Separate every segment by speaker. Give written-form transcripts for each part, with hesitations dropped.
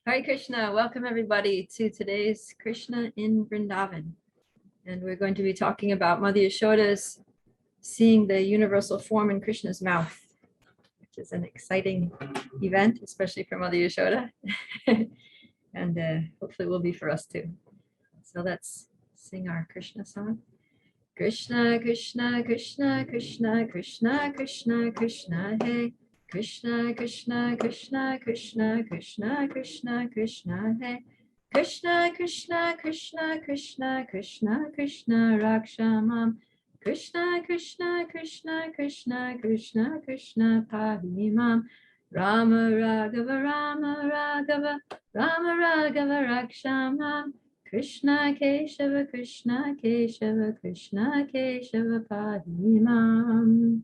Speaker 1: Hare Krishna, welcome everybody to today's Krishna in Vrindavan. And we're going to be talking about Mother Yashoda's seeing the universal form in Krishna's mouth, which is an exciting event, especially for Mother Yashoda. And hopefully will be for us too. So let's sing our Krishna song. Krishna, Krishna, Krishna, Krishna, Krishna, Krishna, Krishna, Hey. Krishna, Krishna, Krishna, Krishna, Krishna, Krishna, Krishna, Hey. Krishna, Krishna, Krishna, Krishna, Krishna, Krishna, Rakshamam. Krishna, Krishna, Krishna, Krishna, Krishna, Krishna, Pahimam. Rama Raghava, Rama Raghava, Rama Raghava, Rakshamam. Krishna Keshava, Krishna Keshava, Krishna Keshava, Padimam.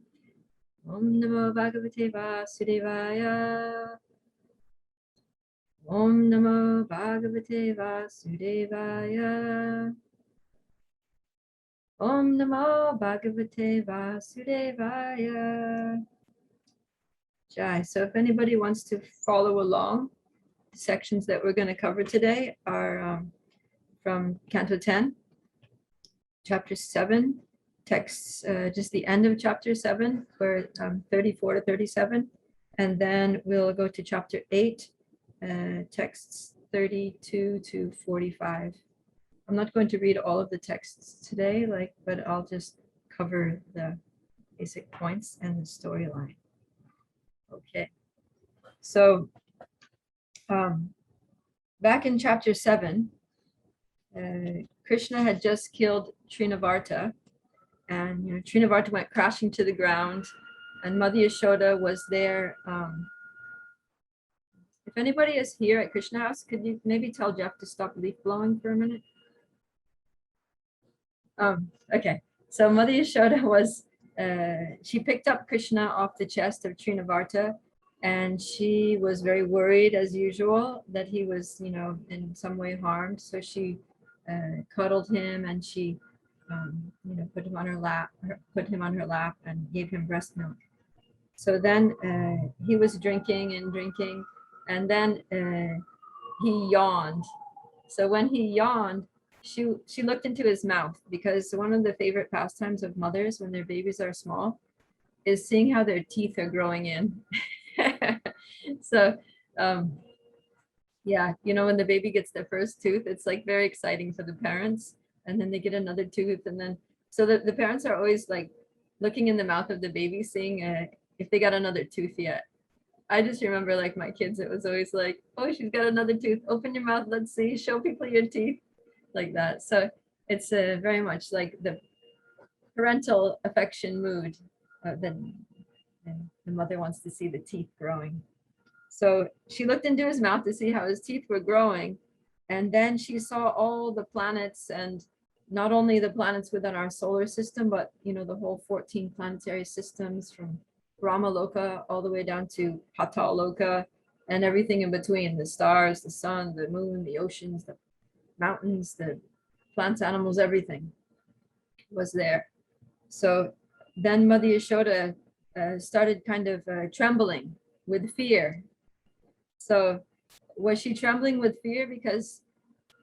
Speaker 1: Om Namo Bhagavate Vasudevaya. Om Namo Bhagavate Vasudevaya. Om Namo Bhagavate Vasudevaya. Jai. So if anybody wants to follow along, the sections that we're going to cover today are from Canto 10, Chapter 7, texts, just the end of Chapter 7, for 34 to 37. And then we'll go to Chapter 8, texts 32 to 45. I'm not going to read all of the texts today, but I'll just cover the basic points and the storyline. Okay. So back in Chapter 7, Krishna had just killed Trinavarta, and Trinavarta went crashing to the ground, and Mother Yasoda was there. If anybody is here at Krishna House, could you maybe tell Jeff to stop leaf blowing for a minute? Okay, so Mother Yasoda was, she picked up Krishna off the chest of Trinavarta, and she was very worried, as usual, that he was, in some way harmed. So she cuddled him, and she, put him on her lap, and gave him breast milk. So then he was drinking, and then he yawned. So when he yawned, she looked into his mouth, because one of the favorite pastimes of mothers when their babies are small is seeing how their teeth are growing in. So yeah, when the baby gets their first tooth, it's like very exciting for the parents, and then they get another tooth, and then so the parents are always like looking in the mouth of the baby, seeing if they got another tooth yet. I just remember, like, my kids, it was always like, oh, she's got another tooth, open your mouth, let's see, show people your teeth, like that. So it's very much like the parental affection mood that the mother wants to see the teeth growing. So she looked into his mouth to see how his teeth were growing, and then she saw all the planets, and not only the planets within our solar system, but the whole 14 planetary systems, from Brahmaloka all the way down to Pataloka, and everything in between, the stars, the sun, the moon, the oceans, the mountains, the plants, animals, everything was there. So then Mother Yasoda started kind of trembling with fear. So was she trembling with fear because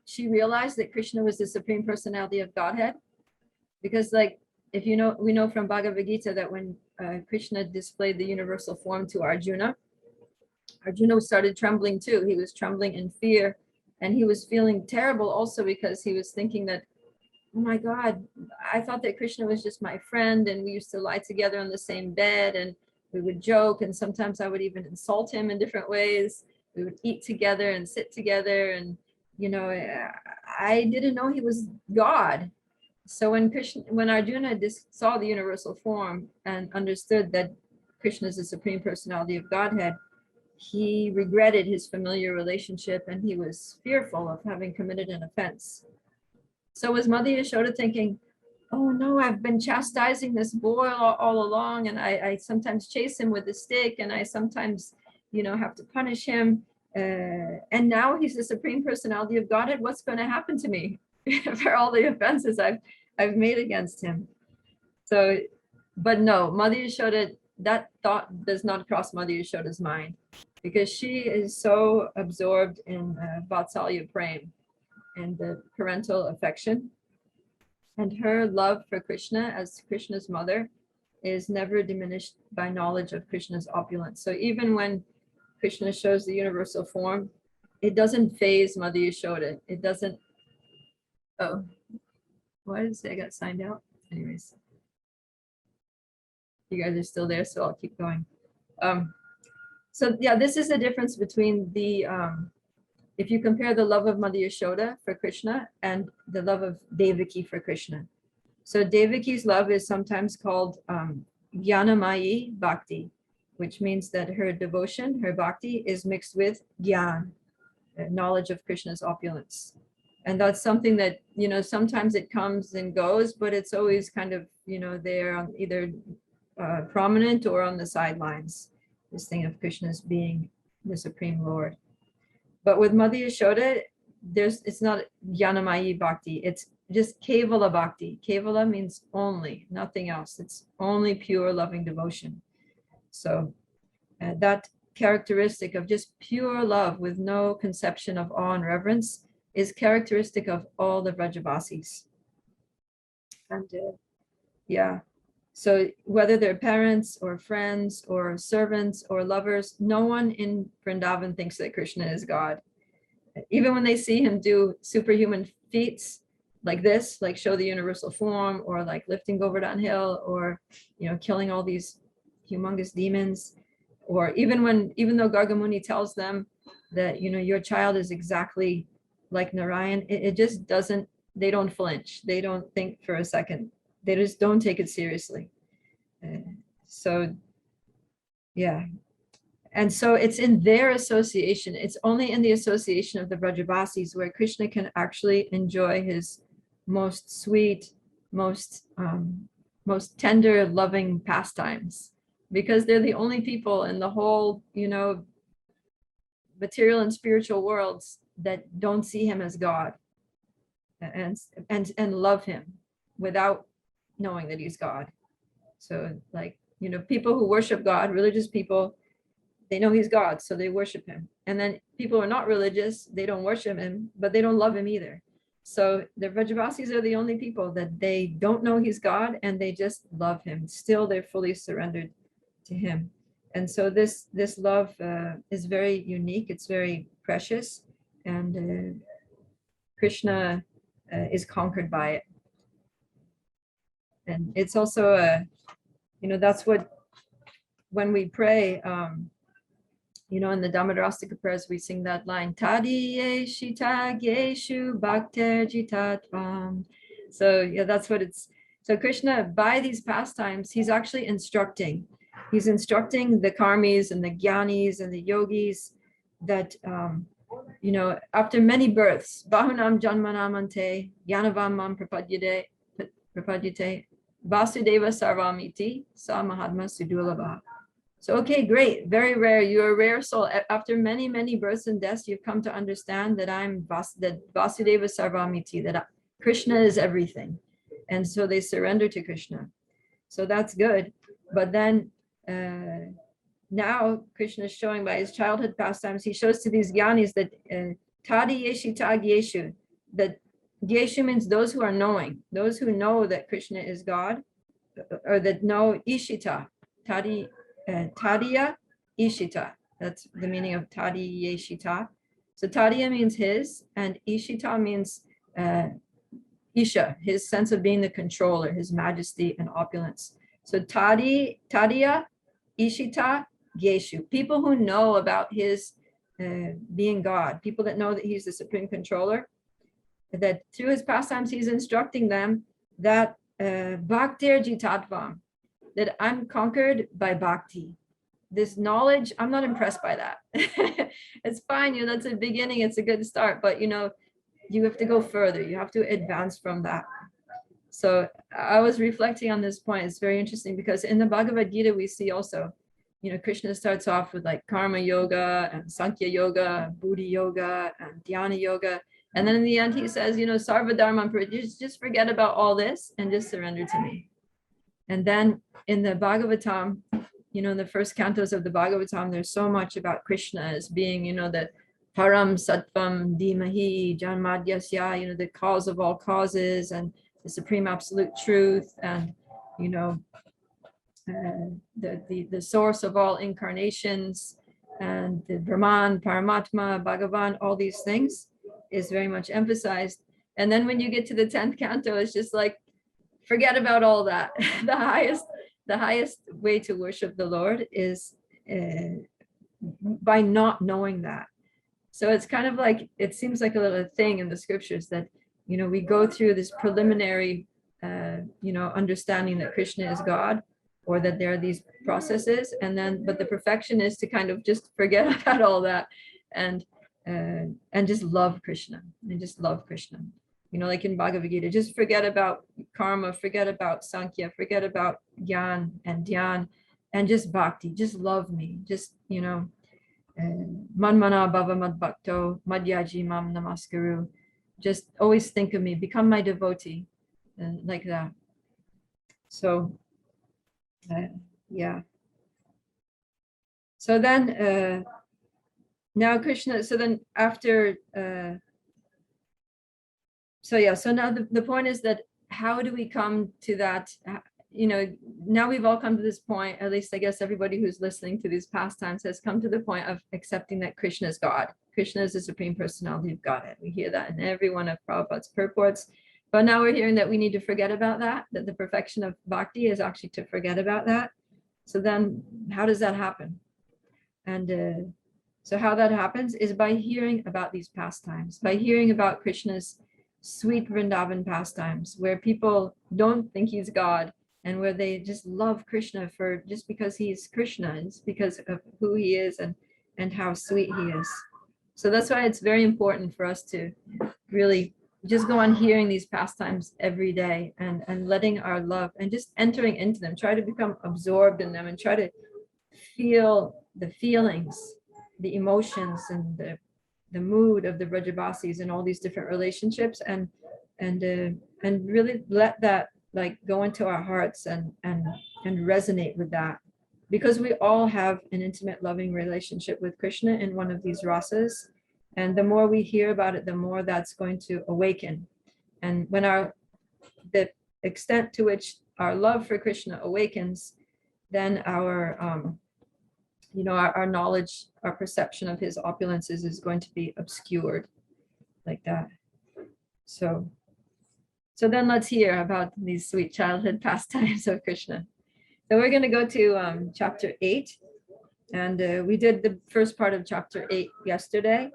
Speaker 1: she realized that Krishna was the Supreme Personality of Godhead? Because, like, if we know from Bhagavad Gita that when Krishna displayed the universal form to Arjuna started trembling too. He was trembling in fear, and he was feeling terrible also, because he was thinking that, oh my God, I thought that Krishna was just my friend, and we used to lie together on the same bed, and we would joke, and sometimes I would even insult him in different ways. We would eat together and sit together, and I didn't know he was God. So when Arjuna saw the universal form and understood that Krishna is the Supreme Personality of Godhead, he regretted his familiar relationship, and he was fearful of having committed an offense. So was Mother Yasoda thinking, oh no, I've been chastising this boy all along, and I sometimes chase him with a stick, and I sometimes have to punish him, and now he's the Supreme Personality of Godhead. What's going to happen to me for all the offenses I've made against him? So, but no, Mother Yasoda, that thought does not cross Mother Yasoda's mind. because she is so absorbed in Vatsalya Prem and the parental affection. And her love for Krishna as Krishna's mother is never diminished by knowledge of Krishna's opulence. So even when Krishna shows the universal form, it doesn't phase Mother Yasoda. It doesn't, oh, why did it say I got signed out? Anyways, you guys are still there, so I'll keep going. So yeah, this is the difference between the, if you compare the love of Mother Yasoda for Krishna and the love of Devaki for Krishna. So Devaki's love is sometimes called Jnanamayi Bhakti, which means that her devotion, her bhakti, is mixed with Gyan, knowledge of Krishna's opulence. And that's something that, you know, sometimes it comes and goes, but it's always kind of, you know, there on either prominent or on the sidelines, this thing of Krishna's being the Supreme Lord. But with Mother Yasoda, it's not Jnanamayi Bhakti, it's just Kevala Bhakti. Kevala means only, nothing else. It's only pure loving devotion. So that characteristic of just pure love with no conception of awe and reverence is characteristic of all the Vrajabasis. And yeah, so whether they're parents or friends or servants or lovers, no one in Vrindavan thinks that Krishna is God. Even when they see him do superhuman feats like this, like show the universal form, or like lifting Govardhan Hill, or, you know, killing all these humongous demons, or even though Gargamuni tells them that, you know, your child is exactly like Narayan, it just doesn't, they don't flinch. They don't think for a second. They just don't take it seriously. So, yeah. And so it's in their association. It's only in the association of the Vrajabasis where Krishna can actually enjoy his most sweet, most tender, loving pastimes, because they're the only people in the whole, you know, material and spiritual worlds that don't see him as God and love him without knowing that he's God. So, like, you know, people who worship God, religious people, they know he's God, so they worship him. And then people who are not religious, they don't worship him, but they don't love him either. So the Vrajabasis are the only people that they don't know he's God, and they just love him. Still, they're fully surrendered to him. And so this love is very unique. It's very precious, and Krishna is conquered by it. And it's also you know, that's what, when we pray, you know, in the Dhammadarastika prayers, we sing that line, Tadiye Shita Geshu Bhakter Jitatvam. So yeah, that's what it's. So Krishna, by these pastimes, he's actually instructing. He's instructing the karmis and the jnanis and the yogis that, you know, after many births, Bahunam Janmanamante, Yanavam Mam Prapadyate, Vasudeva Sarvamiti, Sa Mahatma Sudulabha. So, okay, great, very rare. You're a rare soul. After many, many births and deaths, you've come to understand that that Vasudeva Sarvamiti, that Krishna is everything. And so they surrender to Krishna. So that's good. But then now Krishna is showing by his childhood pastimes, he shows to these jnanis that Tadi Yeshi Tag Yeshu, that Yeshu means those who are knowing, those who know that Krishna is God, or that know Ishita, Tadiya Ishita. That's the meaning of Tadi Yeshita. So Tadiya means his, and Ishita means Isha, his sense of being the controller, his majesty and opulence. So Tadiya Ishita Geshu, people who know about his being God, people that know that he's the supreme controller, that through his pastimes he's instructing them that Bhaktir Jitatvam, that I'm conquered by bhakti. This knowledge, I'm not impressed by that. It's fine, you know, that's a beginning, it's a good start, but you know, you have to go further, you have to advance from that. So I was reflecting on this point. It's very interesting because in the Bhagavad Gita, we see also, you know, Krishna starts off with like karma yoga and Sankhya yoga, Buddhi yoga and Dhyana yoga. And then in the end, he says, you know, Sarva Dharma, just forget about all this and just surrender to me. And then in the Bhagavatam, you know, in the first cantos of the Bhagavatam, there's so much about Krishna as being, you know, the Param Sattvam Dhimahi Janmadyasya, you know, the cause of all causes and the supreme absolute truth, and, you know, the source of all incarnations, and the Brahman, Paramatma, Bhagavan, all these things is very much emphasized. And then when you get to the 10th canto, it's just like, forget about all that. The highest way to worship the Lord is by not knowing that. So it's kind of like, it seems like a little thing in the scriptures that, you know, we go through this preliminary, you know, understanding that Krishna is God, or that there are these processes, and then, but the perfection is to kind of just forget about all that and just love Krishna, and just love Krishna. You know, like in Bhagavad Gita, just forget about karma, forget about Sankhya, forget about Gyan and Dhyan, and just bhakti, just love me, just, you know, Manmana Bhava Mad Bhakto, Madhyaji Mam Namaskaru, just always think of me, become my devotee, like that. So, yeah. So then, now Krishna, so then after, so yeah, so now the point is that how do we come to that, you know, now we've all come to this point, at least I guess everybody who's listening to these pastimes has come to the point of accepting that Krishna is God. Krishna is the Supreme Personality of Godhead. We hear that in every one of Prabhupada's purports. But now we're hearing that we need to forget about that, that the perfection of bhakti is actually to forget about that. So then how does that happen? And so how that happens is by hearing about these pastimes, by hearing about Krishna's sweet Vrindavan pastimes, where people don't think he's God, and where they just love Krishna for just because he's Krishna, and it's because of who he is and how sweet he is. So that's why it's very important for us to really just go on hearing these pastimes every day, and letting our love and just entering into them, try to become absorbed in them, and try to feel the feelings, the emotions, and the mood of the Brajabasis and all these different relationships, and really let that like go into our hearts and resonate with that, because we all have an intimate loving relationship with Krishna in one of these rasas, and the more we hear about it, the more that's going to awaken. And when the extent to which our love for Krishna awakens, then our you know, our knowledge, our perception of his opulences is going to be obscured like that. So then let's hear about these sweet childhood pastimes of Krishna. So we're going to go to chapter 8, and we did the first part of chapter 8 yesterday,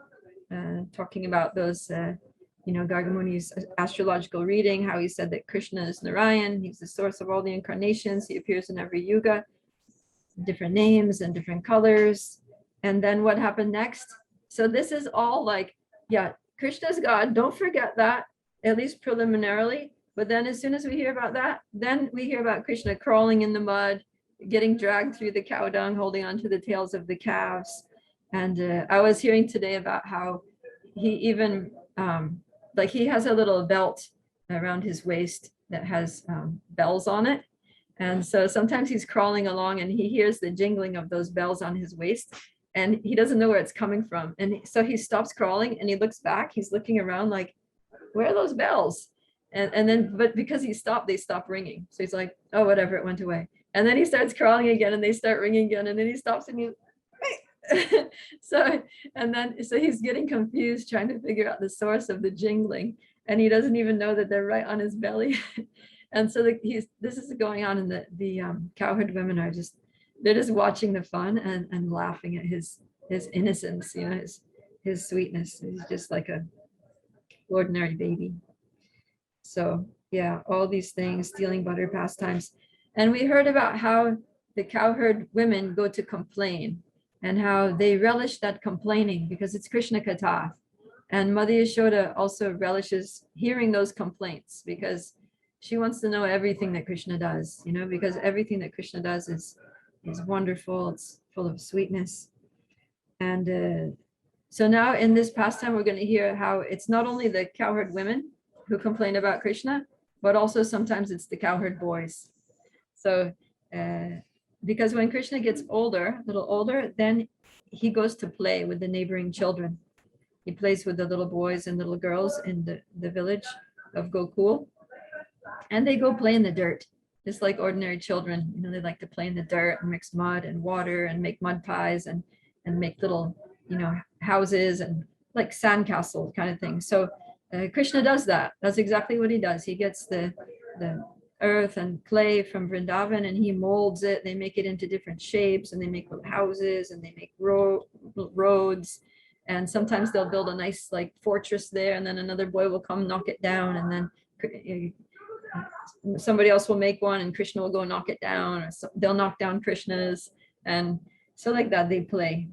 Speaker 1: talking about those, you know, Gargamuni's astrological reading, how he said that Krishna is Narayan, he's the source of all the incarnations, he appears in every yuga, different names and different colors. And then what happened next? So this is all like, yeah, Krishna's God, don't forget that, at least preliminarily. But then as soon as we hear about that, then we hear about Krishna crawling in the mud, getting dragged through the cow dung, holding onto the tails of the calves. And I was hearing today about how he even, like he has a little belt around his waist that has bells on it. And so sometimes he's crawling along and he hears the jingling of those bells on his waist, and he doesn't know where it's coming from. And so he stops crawling and he looks back, he's looking around like, where are those bells? And then, but because he stopped, they stop ringing. So he's like, oh, whatever, it went away. And then he starts crawling again and they start ringing again. And then he stops and he, so he's getting confused, trying to figure out the source of the jingling. And he doesn't even know that they're right on his belly. And so this is going on, and the cowherd women are they're just watching the fun and laughing at his innocence, you know, his sweetness. He's just like a ordinary baby. So yeah, all these things, stealing butter pastimes. And we heard about how the cowherd women go to complain, and how they relish that complaining because it's Krishna Katha. And Mother Yasoda also relishes hearing those complaints, because she wants to know everything that Krishna does, you know, because everything that Krishna does is wonderful. It's full of sweetness. And so now in this pastime, we're going to hear how it's not only the cowherd women who complain about Krishna, but also sometimes it's the cowherd boys. So because when Krishna gets older, a little older, then he goes to play with the neighboring children. He plays with the little boys and little girls in the village of Gokul, and they go play in the dirt, just like ordinary children. You know, they like to play in the dirt and mix mud and water and make mud pies and make little, you know, houses and like sandcastle kind of thing. So Krishna does that. That's exactly what he does. He gets the earth and clay from Vrindavan and he molds it. They make it into different shapes and they make little houses and they make roads. And sometimes they'll build a nice like fortress there, and then another boy will come knock it down, and then somebody else will make one and Krishna will go knock it down, or they'll knock down Krishna's, and so like that they play.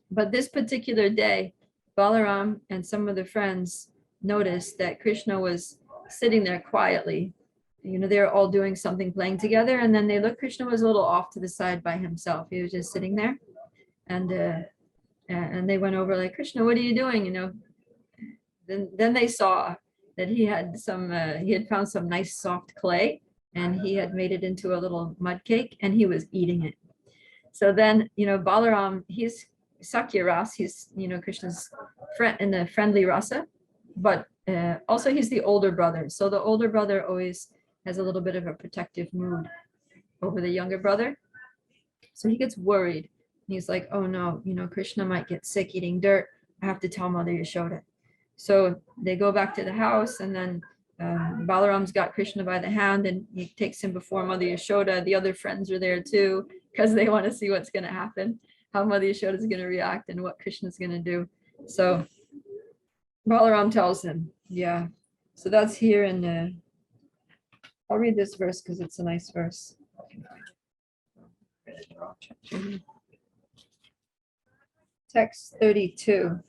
Speaker 1: But this particular day, Balaram and some of the friends noticed that Krishna was sitting there quietly. You know, they're all doing something, playing together, and then they looked, Krishna was a little off to the side by himself. He was just sitting there, and they went over like, Krishna, what are you doing? You know, then they saw that he had found some nice soft clay and he had made it into a little mud cake and he was eating it. So then, you know, Balaram, he's Sakya Ras, he's, you know, Krishna's friend in the friendly rasa, but also he's the older brother. So the older brother always has a little bit of a protective mood over the younger brother. So he gets worried. He's like, oh no, you know, Krishna might get sick eating dirt. I have to tell Mother Yasoda. So they go back to the house, and then Balaram's got Krishna by the hand and he takes him before Mother Yasoda. The other friends are there too, because they want to see what's going to happen, how Mother Yasoda is going to react and what Krishna's going to do. So Balaram tells him, yeah. So that's here in, I'll read this verse because it's a nice verse. Text 32.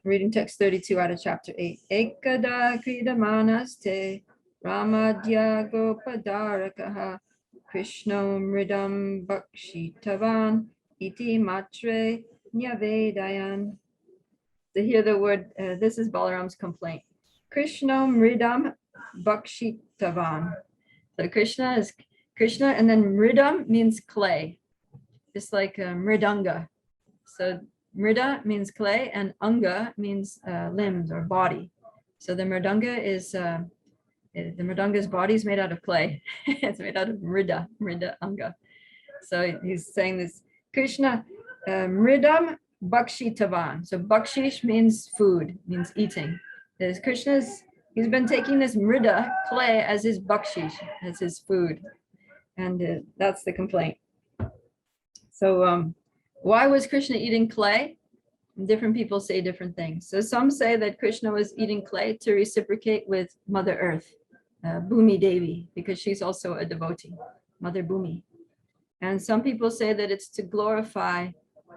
Speaker 1: Reading text 32 out of chapter 8. Ekada kridamanaste ramadya gopadarakaha Krishno mridam bakshitavan iti matre nyavedayan. To hear the word, this is Balaram's complaint. Krishno mridam bakshitavan. So Krishna is Krishna, and then mridam means clay, just like mridanga. So mrida means clay and anga means limbs or body. So the mridanga's body is made out of clay. It's made out of mrida anga. So he's saying this, Krishna mridam bakshitavan. So bakshish means food, means eating. There's he's been taking this mrida clay as his bakshish, as his food. And that's the complaint. So why was Krishna eating clay? Different people say different things. So some say that Krishna was eating clay to reciprocate with Mother Earth, Bhumi Devi, because she's also a devotee, Mother Bhumi. And some people say that it's to glorify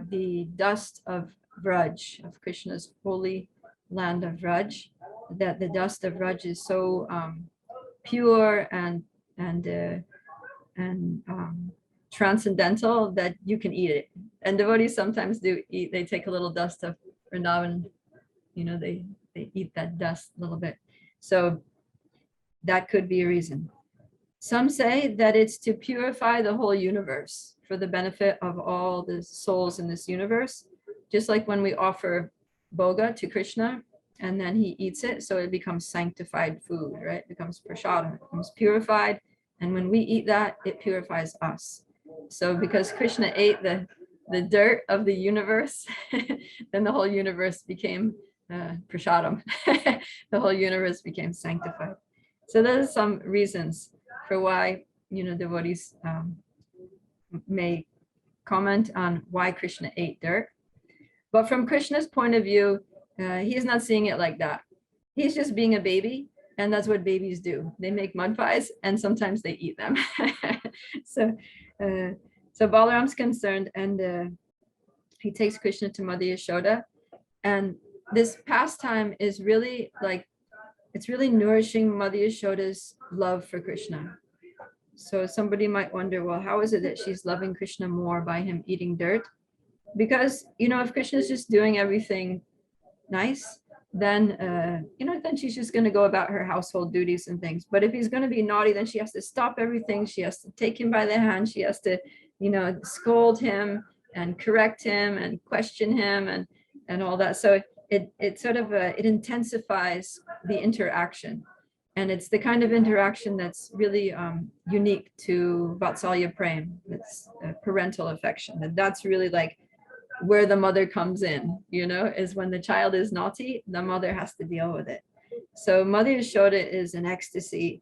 Speaker 1: the dust of Vraj, of Krishna's holy land of Vraj, that the dust of Vraj is so pure and transcendental that you can eat it. And devotees sometimes do eat, they take a little dust of Vrindavan, you know, they eat that dust a little bit. So that could be a reason. Some say that it's to purify the whole universe for the benefit of all the souls in this universe. Just like when we offer bhoga to Krishna and then he eats it, so it becomes sanctified food, right? It becomes prasada, it becomes purified. And when we eat that, it purifies us. So because Krishna ate the dirt of the universe, then the whole universe became prasadam. The whole universe became sanctified. So those are some reasons for why, you know, devotees may comment on why Krishna ate dirt. But from Krishna's point of view, he's not seeing it like that. He's just being a baby. And that's what babies do. They make mud pies and sometimes they eat them. So Balaram's concerned, and he takes Krishna to Mother Yasoda. And this pastime is really like, it's really nourishing Mother Yasoda's love for Krishna. So somebody might wonder, well, how is it that she's loving Krishna more by him eating dirt? Because, you know, if Krishna's just doing everything nice, then then she's just going to go about her household duties and things. But if he's going to be naughty, then she has to stop everything. She has to take him by the hand. She has to scold him and correct him and question him and all that. So it sort of it intensifies the interaction, and it's the kind of interaction that's really unique to Vatsalya Prem. It's parental affection, and that's really like where the mother comes in, is when the child is naughty, the mother has to deal with it. So Mother Yasoda is in ecstasy,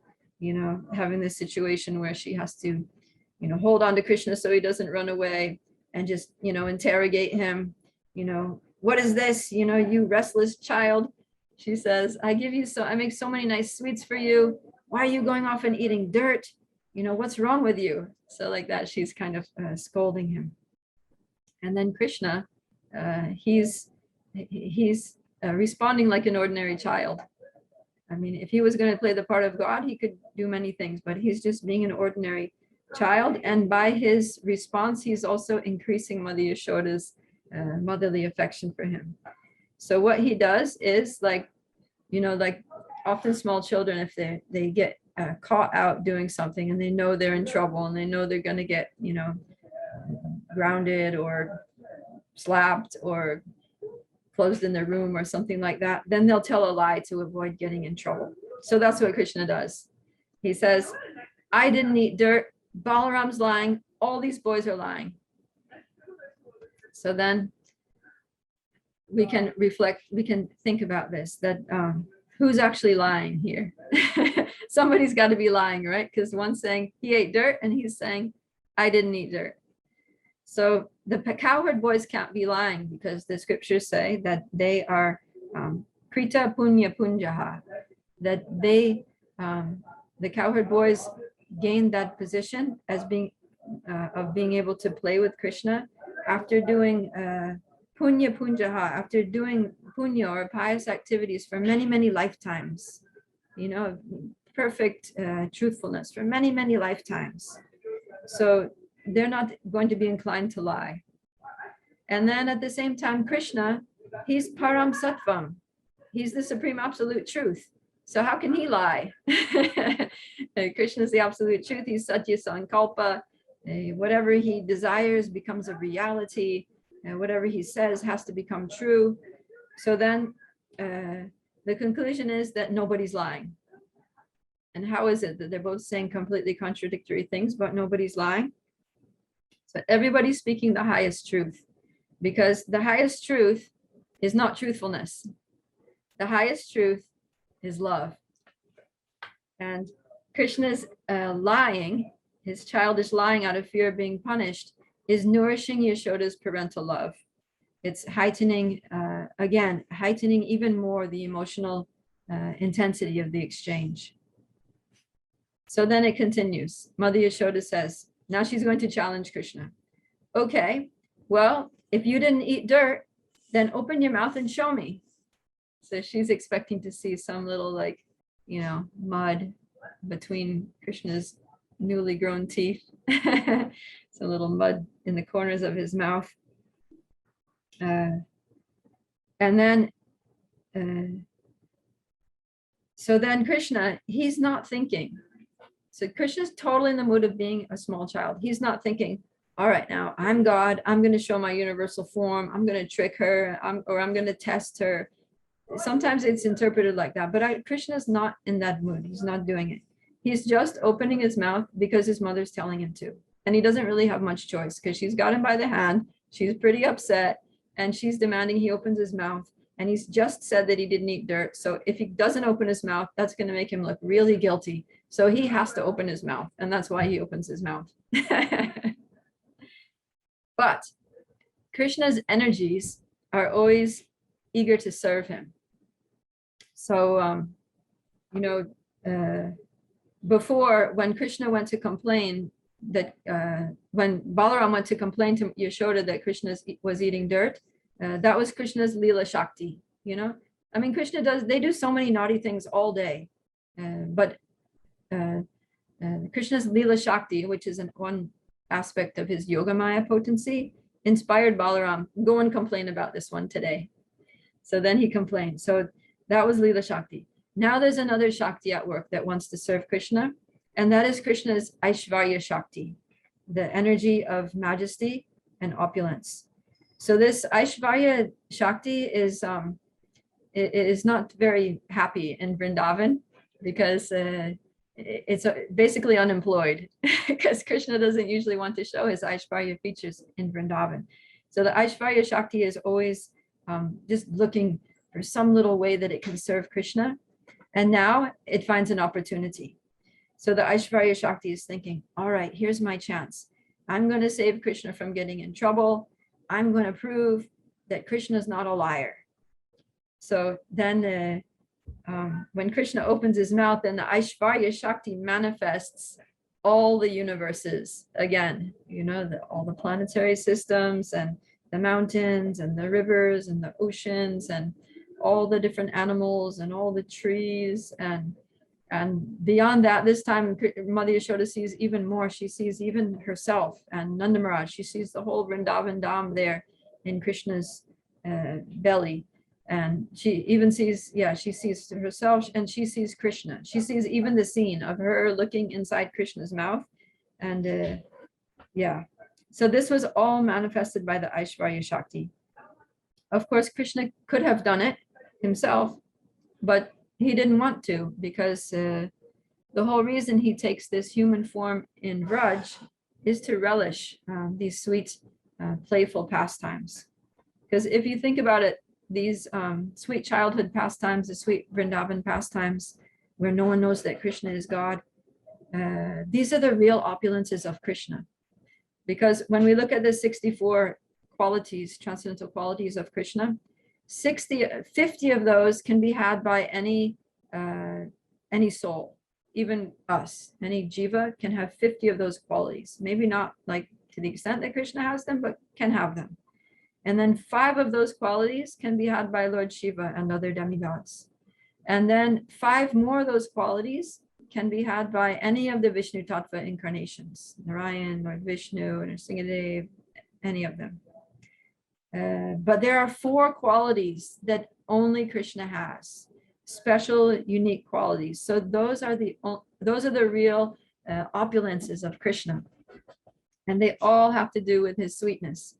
Speaker 1: having this situation where she has to, hold on to Krishna so he doesn't run away, and just, interrogate him. What is this? You restless child. She says, I make so many nice sweets for you. Why are you going off and eating dirt? What's wrong with you? So like that, she's kind of scolding him. And then Krishna, he's responding like an ordinary child. I mean, if he was going to play the part of God, he could do many things, but he's just being an ordinary child. And by his response, he's also increasing Mother Yashoda's motherly affection for him. So what he does is like often small children, if they get caught out doing something and they know they're in trouble and they know they're going to get, grounded or slapped or closed in their room or something like that, then they'll tell a lie to avoid getting in trouble. So that's what Krishna does. He says, I didn't eat dirt. Balaram's lying. All these boys are lying. So then we can reflect, we can think about this, that who's actually lying here? Somebody's got to be lying, right? Because one's saying he ate dirt and he's saying, I didn't eat dirt. So the cowherd boys can't be lying, because the scriptures say that they are krita punya punjaha, that they, the cowherd boys gained that position as being able to play with Krishna after doing punya punjaha, after doing punya or pious activities for many, many lifetimes, perfect truthfulness for many, many lifetimes. So they're not going to be inclined to lie. And then at the same time, Krishna, he's param sattvam. He's the supreme absolute truth. So how can he lie? Krishna is the absolute truth. He's satya sankalpa. Whatever he desires becomes a reality. Whatever he says has to become true. So then the conclusion is that nobody's lying. And how is it that they're both saying completely contradictory things, but nobody's lying? So everybody's speaking the highest truth, because the highest truth is not truthfulness. The highest truth is love. And Krishna's lying, his childish lying out of fear of being punished, is nourishing Yashoda's parental love. It's heightening, heightening even more the emotional intensity of the exchange. So then it continues. Mother Yashoda says, now she's going to challenge Krishna. Okay, well, if you didn't eat dirt, then open your mouth and show me. So she's expecting to see some little mud between Krishna's newly grown teeth. Some little mud in the corners of his mouth. And then, so then Krishna, he's not thinking. So Krishna's totally in the mood of being a small child. He's not thinking, all right, now I'm God. I'm going to show my universal form. I'm going to trick her, or I'm going to test her. Sometimes it's interpreted like that, but Krishna's not in that mood. He's not doing it. He's just opening his mouth because his mother's telling him to. And he doesn't really have much choice, because she's got him by the hand. She's pretty upset, and she's demanding he opens his mouth. And he's just said that he didn't eat dirt. So if he doesn't open his mouth, that's going to make him look really guilty. So he has to open his mouth, and that's why he opens his mouth. But Krishna's energies are always eager to serve him. So, before, when Krishna went to complain that, when Balaram went to complain to Yashoda that Krishna was eating dirt, that was Krishna's Leela Shakti, I mean, they do so many naughty things all day, but Krishna's Leela Shakti, which is one aspect of his Yogamaya potency, inspired Balaram, go and complain about this one today. So then he complained. So That was Leela Shakti. Now there's another Shakti at work that wants to serve Krishna, and that is Krishna's Aishvarya Shakti, the energy of majesty and opulence. So this Aishvarya Shakti is it is not very happy in Vrindavan because it's basically unemployed because Krishna doesn't usually want to show his Aishvarya features in Vrindavan. So the Aishvarya Shakti is always just looking for some little way that it can serve Krishna. And now it finds an opportunity. So the Aishvarya Shakti is thinking, all right, here's my chance. I'm going to save Krishna from getting in trouble. I'm going to prove that Krishna is not a liar. So then when Krishna opens his mouth, then the Aishvarya Shakti manifests all the universes again, all the planetary systems and the mountains and the rivers and the oceans and all the different animals and all the trees and beyond that, this time Mother Yasoda sees even more. She sees even herself and Nanda Maharaj. She sees the whole Vrindavan Dham there in Krishna's belly. And she even sees, she sees herself and she sees Krishna. She sees even the scene of her looking inside Krishna's mouth. And so this was all manifested by the Aishvarya Shakti. Of course, Krishna could have done it himself, but he didn't want to, because the whole reason he takes this human form in Vraj is to relish these sweet, playful pastimes. Because if you think about it, these sweet childhood pastimes, the sweet Vrindavan pastimes, where no one knows that Krishna is God, these are the real opulences of Krishna. Because when we look at the 64 qualities, transcendental qualities of Krishna, 50 of those can be had by any soul, even us. Any jiva can have 50 of those qualities. Maybe not like to the extent that Krishna has them, but can have them. And then 5 of those qualities can be had by Lord Shiva and other demigods. And then 5 more of those qualities can be had by any of the Vishnu Tattva incarnations, Narayan, Lord Vishnu, Nrsimhadev, any of them. But there are 4 qualities that only Krishna has, special, unique qualities. So those are the real opulences of Krishna. And they all have to do with his sweetness.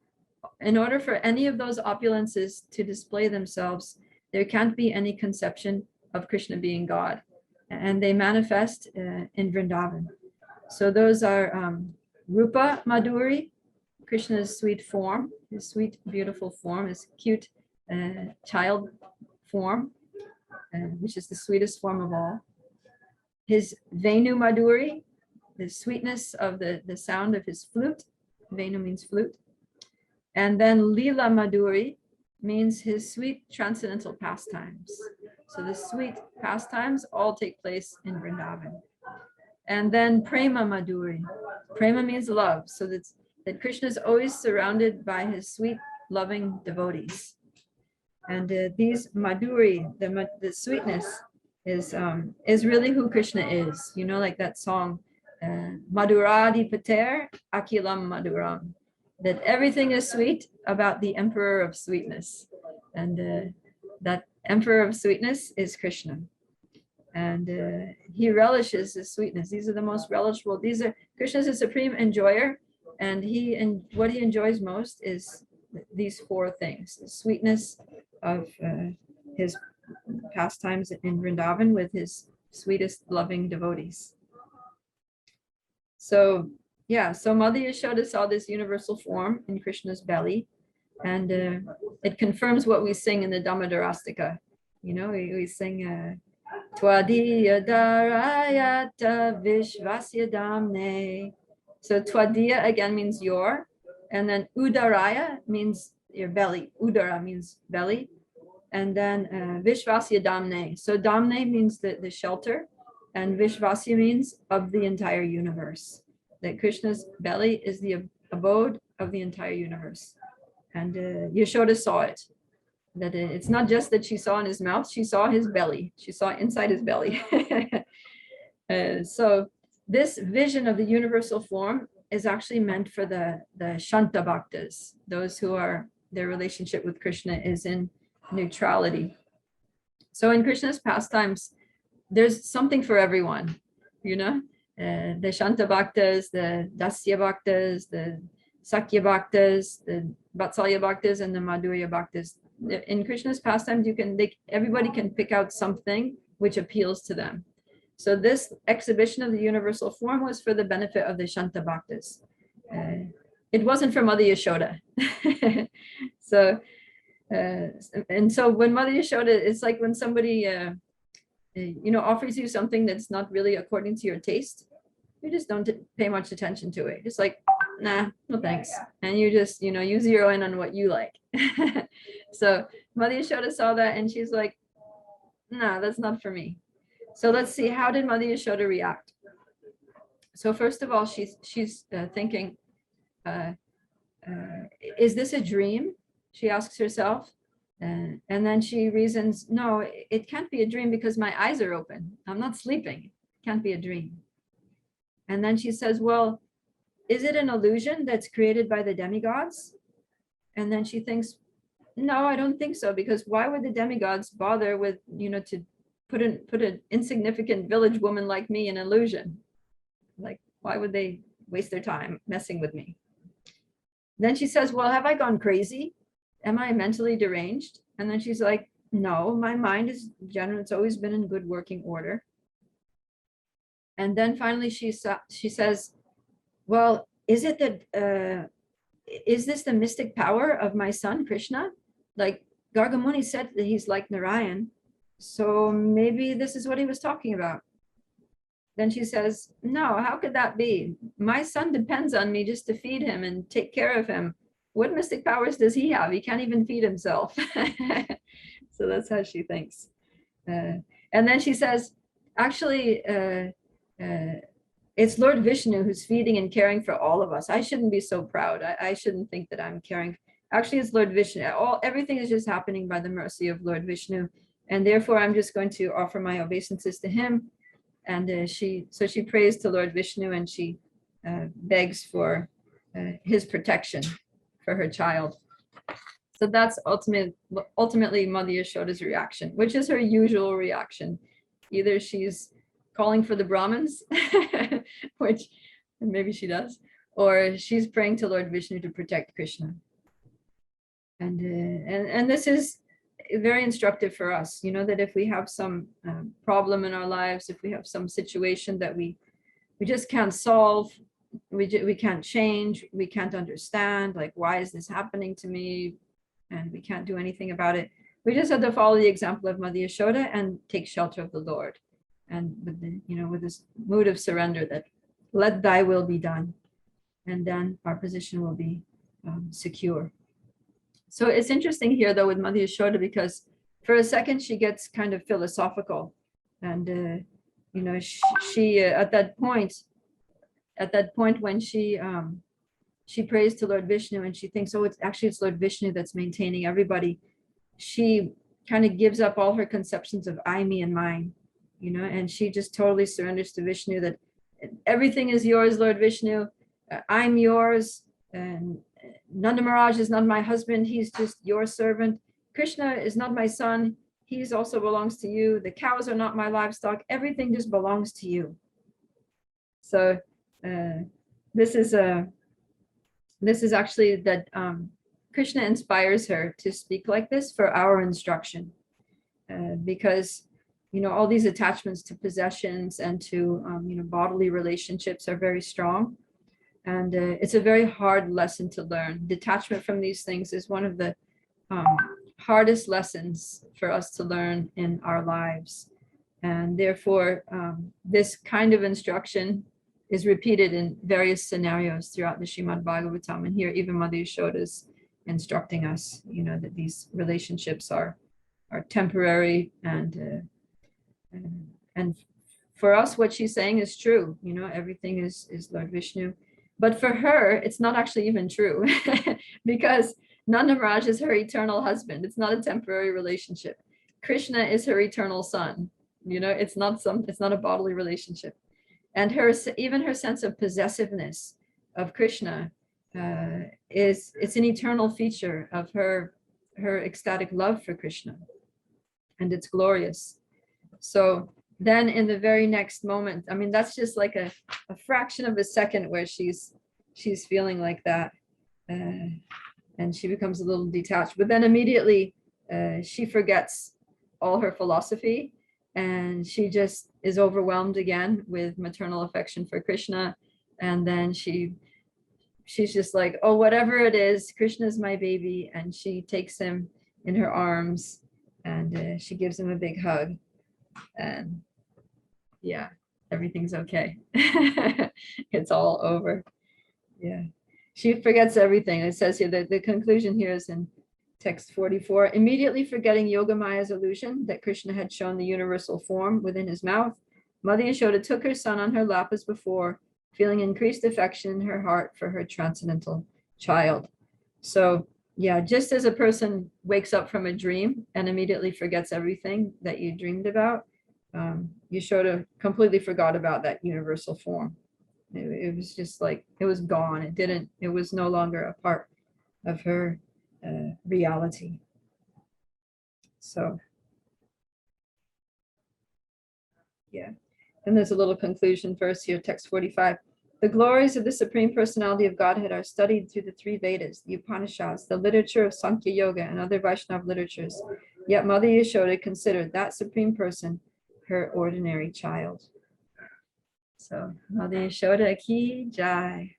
Speaker 1: In order for any of those opulences to display themselves, there can't be any conception of Krishna being God. And they manifest in Vrindavan. So those are Rupa Madhuri, Krishna's sweet form, his sweet, beautiful form, his cute child form, which is the sweetest form of all. His Venu Madhuri, the sweetness of the sound of his flute. Venu means flute. And then Leela Madhuri means his sweet transcendental pastimes. So the sweet pastimes all take place in Vrindavan. And then Prema Madhuri. Prema means love. So that Krishna is always surrounded by his sweet, loving devotees. And these Madhuri, the sweetness, is really who Krishna is. Like that song, Madhuradi Pater Akilam Madhuram. That everything is sweet about the Emperor of Sweetness. And that Emperor of Sweetness is Krishna. And he relishes his sweetness. These are the most relishable. Krishna is a supreme enjoyer. And what he enjoys most is these 4 things: the sweetness of his pastimes in Vrindavan with his sweetest, loving devotees. So Mother Yasoda saw this universal form in Krishna's belly, and it confirms what we sing in the Dhammadarastika. We sing Twadiya Darayata Vishvasya Damne. So Twadiya again means your, and then Udaraya means your belly. Udara means belly. And then Vishvasya Damne. So Damne means the shelter, and Vishvasya means of the entire universe. That Krishna's belly is the abode of the entire universe. And Yasoda saw it. That it's not just that she saw in his mouth, she saw his belly. She saw inside his belly. So this vision of the universal form is actually meant for the Shanta Bhaktas, those who are, their relationship with Krishna is in neutrality. So in Krishna's pastimes, there's something for everyone, you know, the Shanta Bhaktas, the Dasya Bhaktas, the Sakya Bhaktas, the Vatsalya Bhaktas, and the Madhurya Bhaktas. In Krishna's pastimes, everybody can pick out something which appeals to them. So this exhibition of the universal form was for the benefit of the Shanta Bhaktas. It wasn't for Mother Yasoda. So, and so when Mother Yasoda, it's like when somebody, offers you something that's not really according to your taste, you just don't pay much attention to it. Just like, nah, no thanks. And you just, you zero in on what you like. So Mother Yasoda saw that and she's like, nah, that's not for me. So let's see, how did Mother Yasoda react? So first of all, she's thinking, is this a dream? She asks herself. And then she reasons, no, it can't be a dream because my eyes are open. I'm not sleeping. It can't be a dream. And then she says, well, is it an illusion that's created by the demigods? And then she thinks, no, I don't think so, because why would the demigods bother with, to put an insignificant village woman like me in illusion? Like, why would they waste their time messing with me? Then she says, well, have I gone crazy? Am I mentally deranged? And then she's like, no, my mind is general. It's always been in good working order. And then finally she says, well, is it that, is this the mystic power of my son, Krishna? Like Gargamuni said that he's like Narayan. So maybe this is what he was talking about. Then she says, no, how could that be? My son depends on me just to feed him and take care of him. What mystic powers does he have? He can't even feed himself. So that's how she thinks. And then she says, actually, it's Lord Vishnu who's feeding and caring for all of us. I shouldn't be so proud. I shouldn't think that I'm caring. Actually, it's Lord Vishnu. Everything is just happening by the mercy of Lord Vishnu. And therefore, I'm just going to offer my obeisances to him. And she prays to Lord Vishnu and she begs for his protection for her child. So that's ultimately Mother Yasoda's reaction, which is her usual reaction. Either she's calling for the Brahmins, which maybe she does, or she's praying to Lord Vishnu to protect Krishna. And this is very instructive for us, that if we have some problem in our lives, if we have some situation that we just can't solve, we can't change, we can't understand, like, why is this happening to me? And we can't do anything about it. We just have to follow the example of Mother Yasoda and take shelter of the Lord. And with this mood of surrender that let thy will be done. And then our position will be secure. So it's interesting here though with Mother Yasoda, because for a second she gets kind of philosophical. And she at that point when she prays to Lord Vishnu and she thinks, oh, it's Lord Vishnu that's maintaining everybody. She kind of gives up all her conceptions of I, me, and mine, and she just totally surrenders to Vishnu, that everything is yours, Lord Vishnu. I'm yours. And Nanda Maharaj is not my husband. He's just your servant. Krishna is not my son. He's also belongs to you. The cows are not my livestock. Everything just belongs to you. So this is actually that Krishna inspires her to speak like this for our instruction, because all these attachments to possessions and to bodily relationships are very strong, and it's a very hard lesson to learn. Detachment from these things is one of the hardest lessons for us to learn in our lives, and therefore this kind of instruction is repeated in various scenarios throughout the Srimad Bhagavatam. And here even Mother Yasoda is instructing us, that these relationships are temporary, and for us what she's saying is true. Everything is Lord Vishnu. But for her, it's not actually even true because Nanda Maharaj is her eternal husband. It's not a temporary relationship. Krishna is her eternal son. It's not a bodily relationship. And even her sense of possessiveness of Krishna it's an eternal feature of her ecstatic love for Krishna. and it's glorious. So then in the very next moment, I mean, that's just like a fraction of a second where she's feeling like that. And she becomes a little detached, but then immediately she forgets all her philosophy, and she just is overwhelmed again with maternal affection for Krishna. And then she's just like, oh, whatever it is, Krishna's my baby. And she takes him in her arms, and she gives him a big hug. And yeah, everything's okay. It's all over. Yeah. She forgets everything. It says here that the conclusion here is in text 44. Immediately forgetting Yogamaya's illusion that Krishna had shown the universal form within his mouth, Mother Yasoda took her son on her lap as before, feeling increased affection in her heart for her transcendental child. So yeah, just as a person wakes up from a dream and immediately forgets everything that you dreamed about, Yasoda completely forgot about that universal form. It was just like, it was gone. It was no longer a part of her reality. So yeah, and there's a little conclusion verse here, text 45. The glories of the Supreme Personality of Godhead are studied through the three Vedas, the Upanishads, the literature of Sankhya Yoga, and other Vaishnava literatures. Yet Mother Yasoda considered that Supreme Person her ordinary child. So Mother Yasoda ki jai.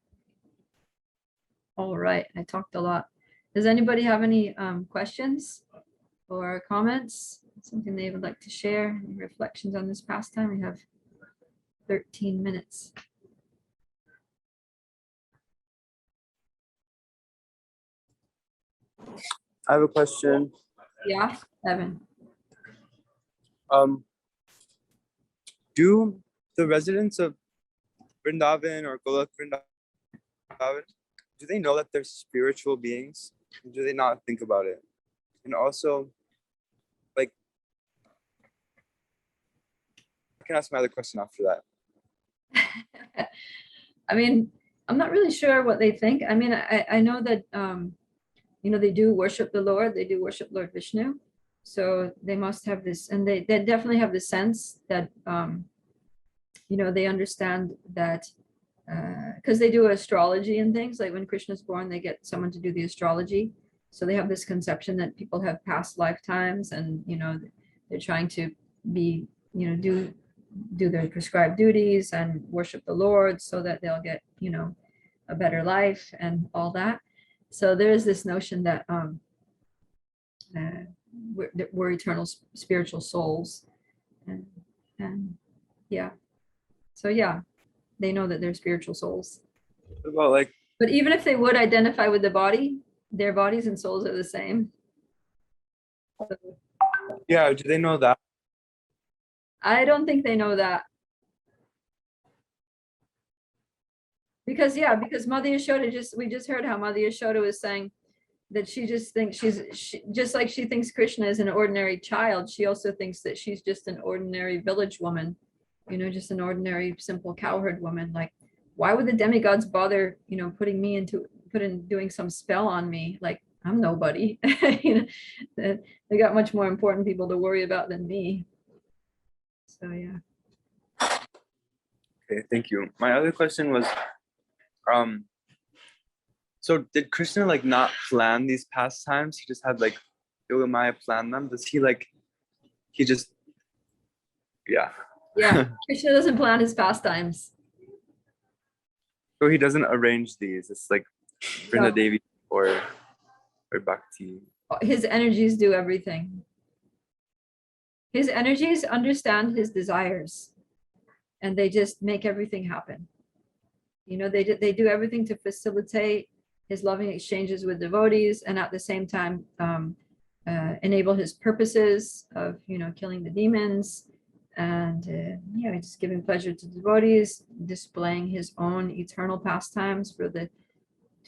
Speaker 1: All right, I talked a lot. Does anybody have any questions or comments? Something they would like to share? Any reflections on this pastime? We have 13 minutes.
Speaker 2: I have a question.
Speaker 1: Yeah, Evan.
Speaker 2: Do the residents of Vrindavan or Golok Vrindavan, do they know that they're spiritual beings? Or do they not think about it? And also, like, I can ask my other question after that.
Speaker 1: I mean, I'm not really sure what they think. I mean, I know that, they do worship the Lord. They do worship Lord Vishnu. So they must have this, and they definitely have the sense that, they understand that, because they do astrology and things, like when Krishna's born, they get someone to do the astrology. So they have this conception that people have past lifetimes, and, they're trying to be, do their prescribed duties and worship the Lord so that they'll get, a better life and all that. So there is this notion that we're eternal spiritual souls, and yeah. So yeah, they know that they're spiritual souls.
Speaker 2: What about, like,
Speaker 1: but even if they would identify with the body, their bodies and souls are the same. So,
Speaker 2: yeah, do they know that?
Speaker 1: I don't think they know that. Because Mother Yasoda, we just heard how Mother Yasoda was saying that she just thinks just like she thinks Krishna is an ordinary child, she also thinks that she's just an ordinary village woman, just an ordinary simple cowherd woman. Like, why would the demigods bother, doing some spell on me? Like, I'm nobody. They got much more important people to worry about than me. So yeah.
Speaker 2: Okay, thank you. My other question was, so did Krishna like not plan these pastimes? He just had like Yogamaya plan them? Does he just, yeah.
Speaker 1: Yeah, Krishna doesn't plan his pastimes.
Speaker 2: So he doesn't arrange these. It's like Vrinda Devi or Bhakti.
Speaker 1: His energies do everything. His energies understand his desires, and they just make everything happen. They do everything to facilitate his loving exchanges with devotees, and at the same time enable his purposes of killing the demons, and just giving pleasure to devotees, displaying his own eternal pastimes to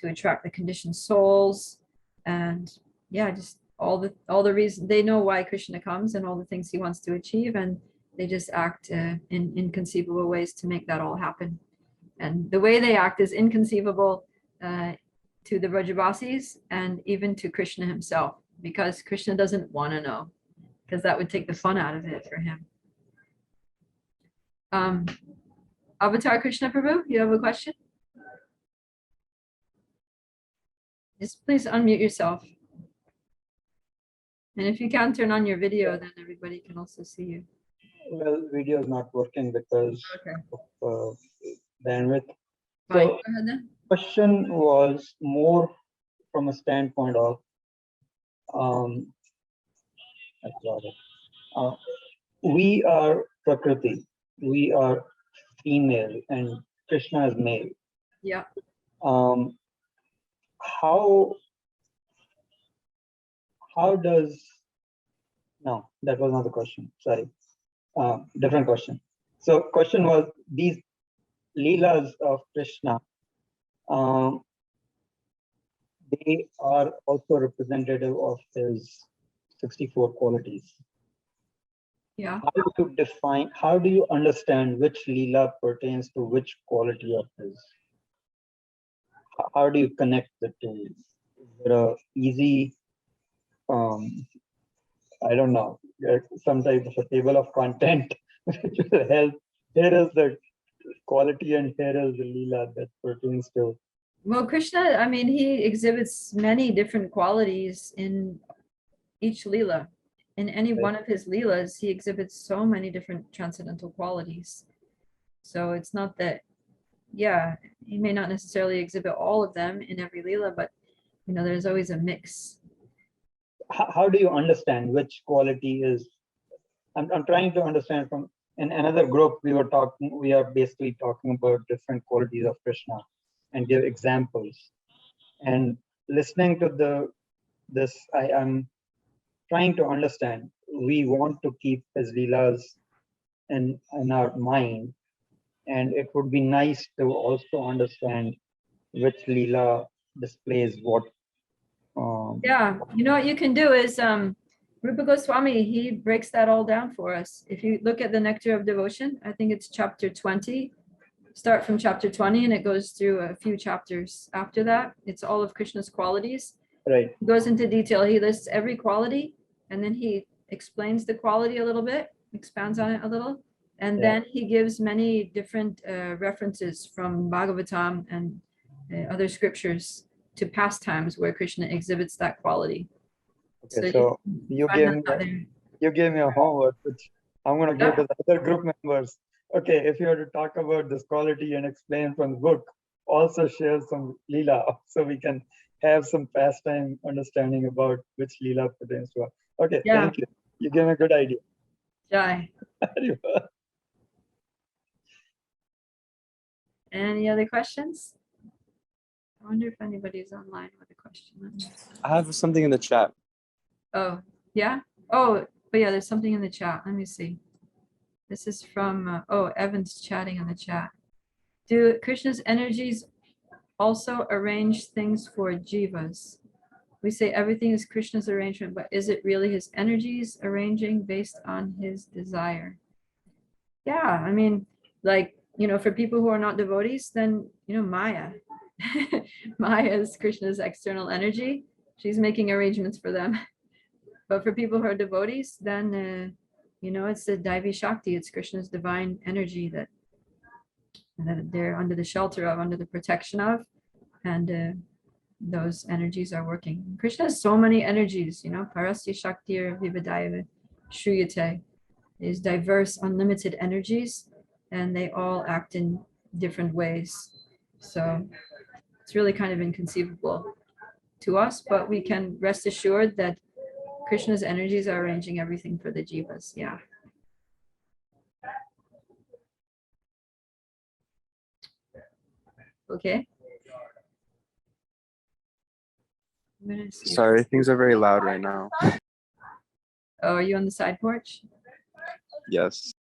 Speaker 1: attract the conditioned souls, and just all the reasons. They know why Krishna comes and all the things he wants to achieve, and they just act in inconceivable ways to make that all happen. And the way they act is inconceivable to the Vrajabasis and even to Krishna himself, because Krishna doesn't want to know. because that would take the fun out of it for him. Avatar Krishna Prabhu, you have a question? Just please unmute yourself. And if you can turn on your video, then everybody can also see you.
Speaker 3: Well, video is not working because
Speaker 1: Okay.
Speaker 3: of bandwidth.
Speaker 1: Fine.
Speaker 3: So,
Speaker 1: Go ahead then.
Speaker 3: question was more from a standpoint of we are Prakriti, we are female, and Krishna is male.
Speaker 1: Yeah.
Speaker 3: How does, no, that was not the question, sorry, different question. So question was, these Leelas of Krishna, they are also representative of his 64 qualities.
Speaker 1: Yeah.
Speaker 3: How do you understand which Leela pertains to which quality of his? How do you connect the two? Is there a easy, I don't know, some type of a table of content which will help? Here is the quality and here is the Leela that pertains to.
Speaker 1: Well, Krishna, I mean, he exhibits many different qualities in each Leela. In any one of his Leelas, he exhibits so many different transcendental qualities. So it's not that, yeah, he may not necessarily exhibit all of them in every Leela, but, you know, there's always a mix.
Speaker 3: How do you understand which quality is? I'm trying to understand from in another group we are basically talking about different qualities of Krishna and give examples. And listening to this, I am trying to understand. We want to keep his Leelas in our mind, and it would be nice to also understand which Leela displays what.
Speaker 1: Yeah, you know what you can do is Rupa Goswami, he breaks that all down for us. If you look at the Nectar of Devotion, I think it's chapter 20. Start from chapter 20 and it goes through a few chapters after that. It's all of Krishna's qualities.
Speaker 3: Right.
Speaker 1: He goes into detail. He lists every quality and then he explains the quality a little bit, expands on it a little. And then he gives many different references from Bhagavatam and other scriptures to pastimes where Krishna exhibits that quality.
Speaker 3: Okay, so you gave me a homework, which I'm going to give to the other group members. Okay, if you were to talk about this quality and explain from the book, also share some Leela so we can have some pastime understanding about which Leela pertains to us. Okay, thank you. You gave me a good idea.
Speaker 1: Jai. Any other questions? I wonder if anybody's online with a question.
Speaker 2: I have something in the chat.
Speaker 1: Oh, yeah? Oh, but yeah, there's something in the chat. Let me see. This is from, Evan's chatting in the chat. Do Krishna's energies also arrange things for jivas? We say everything is Krishna's arrangement, but is it really his energies arranging based on his desire? Yeah, I mean, like, you know, for people who are not devotees, then, you know, Maya. Maya is Krishna's external energy. She's making arrangements for them. But for people who are devotees, then, you know, it's the Daivi Shakti. It's Krishna's divine energy that they're under the shelter of, under the protection of. And those energies are working. Krishna has so many energies, you know, Parasti Shaktir Vivadaiva Shriyate. There's diverse, unlimited energies, and they all act in different ways. So it's really kind of inconceivable to us, but we can rest assured that Krishna's energies are arranging everything for the jivas. Yeah. Okay.
Speaker 2: Sorry, things are very loud right now.
Speaker 1: Oh, are you on the side porch?
Speaker 2: Yes.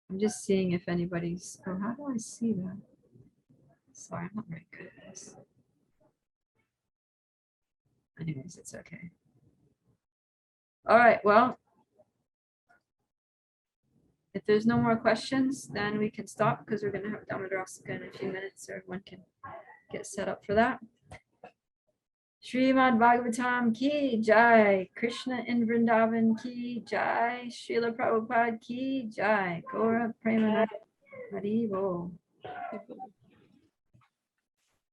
Speaker 1: I'm just seeing if anybody's, oh, how do I see that? Sorry, I'm not very good at this. Anyways, it's okay. All right, well, if there's no more questions, then we can stop because we're going to have Damodarasika in a few minutes, so everyone can get set up for that. Srimad Bhagavatam ki jai. Krishna in Vrindavan ki jai. Srila Prabhupada ki jai. Gaura Premanand Haribo.